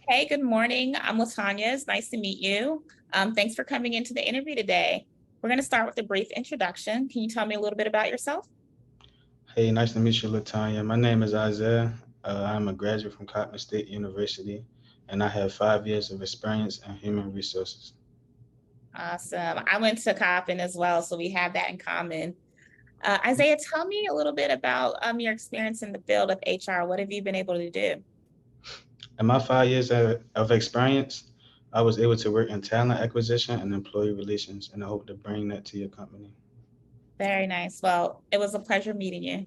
Hey, good morning. I'm Latanya. It's nice to meet you. Thanks for coming into the interview today. We're going to start with a brief introduction. Can you tell me a little bit about yourself? Hey, nice to meet you, Latanya. My name is Isaiah. I'm a graduate from Coppin State University, and I have 5 years of experience in human resources. Awesome. I went to Coppin as well, so we have that in common. Isaiah, tell me a little bit about your experience in the field of HR. What have you been able to do? In my 5 years of experience, I was able to work in talent acquisition and employee relations, and I hope to bring that to your company. Very nice. Well, it was a pleasure meeting you.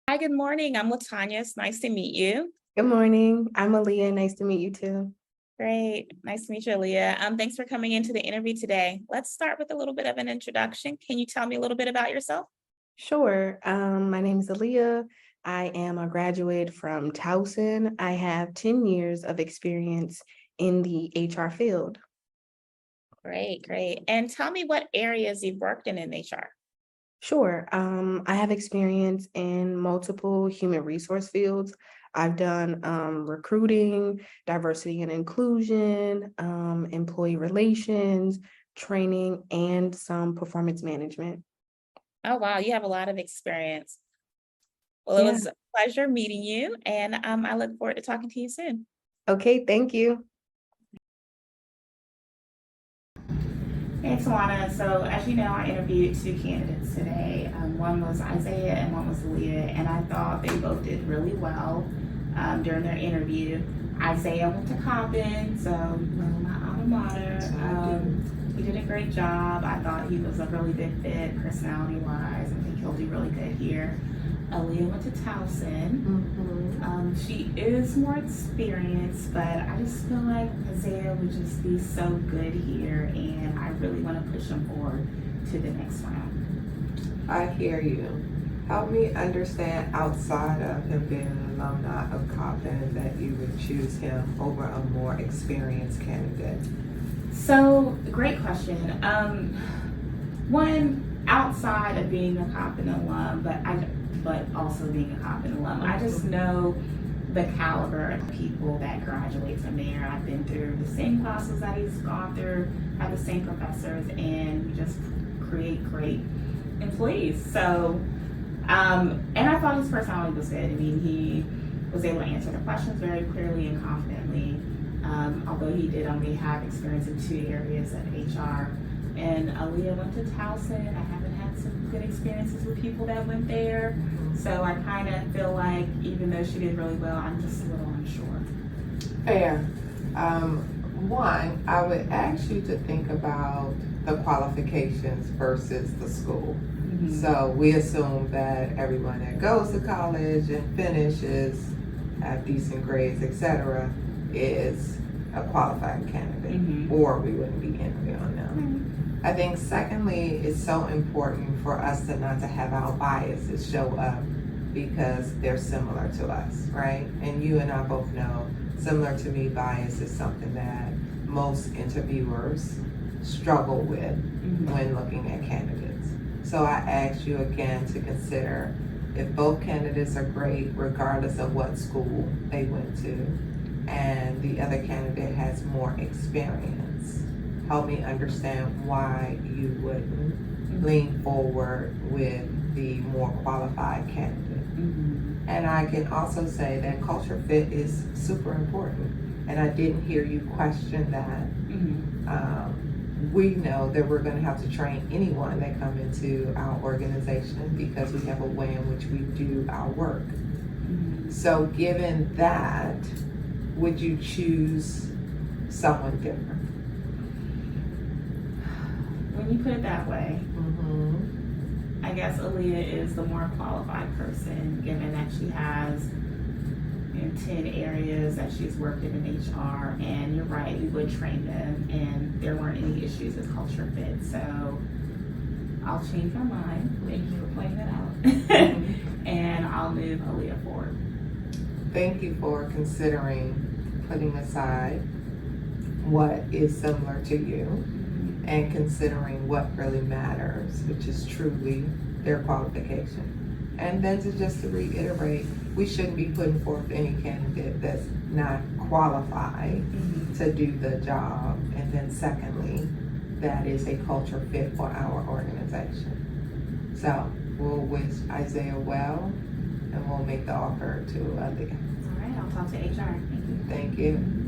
Hi, good morning. I'm Latanya. It's nice to meet you. Good morning. I'm Aaliyah. Nice to meet you too. Great. Nice to meet you, Aaliyah. Thanks for coming into the interview today. Let's start with a little bit of an introduction. Can you tell me a little bit about yourself? Sure. My name is Aaliyah. I am a graduate from Towson. I have 10 years of experience in the HR field. Great, great. And tell me what areas you've worked in HR. Sure. I have experience in multiple human resource fields. I've done recruiting, diversity and inclusion, employee relations, training, and some performance management. Oh, wow, you have a lot of experience. Well, it Yeah. was a pleasure meeting you, and I look forward to talking to you soon. Okay. Thank you. Hey, Tawana. So, as you know, I interviewed two candidates today. One was Isaiah and one was Leah, and I thought they both did really well during their interview. Isaiah went to Coppin, so my alma mater. He did a great job. I thought he was a really good fit, personality-wise. I think he'll do really good here. Aaliyah went to Towson. She is more experienced, but I just feel like Isaiah would just be so good here, and I really want to push him forward to the next round. I hear you. Help me understand outside of him being an alumni of Coppin that you would choose him over a more experienced candidate. So, great question. One, outside of being a Coppin alum, but also being a Coppin alum, I just know the caliber of people that graduate from there. I've been through the same classes that he's gone through, have the same professors, and we just create great employees. So, and I thought his personality was good. I mean, he was able to answer the questions very clearly and confidently, although he did only have experience in two areas of HR. And Aaliyah went to Towson. I haven't had some good experiences with people that went there. So I kind of feel like even though she did really well, I'm just a little unsure. Fair. One, I would ask you to think about the qualifications versus the school. So we assume that everyone that goes to college and finishes, have decent grades, etc., is a qualified candidate, or we wouldn't be interviewing them. I think secondly, it's so important for us to not to have our biases show up because they're similar to us, right? And you and I both know, similar to me, bias is something that most interviewers struggle with when looking at candidates. So I ask you again to consider if both candidates are great, regardless of what school they went to, and the other candidate has more experience, help me understand why you wouldn't lean forward with the more qualified candidate. And I can also say that culture fit is super important. And I didn't hear you question that. We know that we're going to have to train anyone that come into our organization because we have a way in which we do our work. So given that, would you choose someone different? When you put it that way, I guess Aaliyah is the more qualified person, given that she has 10 areas that she's worked in HR, and you're right, we would train them, and there weren't any issues with culture fit. So I'll change my mind. Thank you for pointing that out. And I'll move Aaliyah forward. Thank you for considering putting aside what is similar to you and considering what really matters, which is truly their qualification. And then to reiterate, we shouldn't be putting forth any candidate that's not qualified to do the job. And then secondly, that is a culture fit for our organization. So we'll wish Isaiah well, and we'll make the offer to Aaliyah. All right, I'll talk to HR. Thank you. Thank you.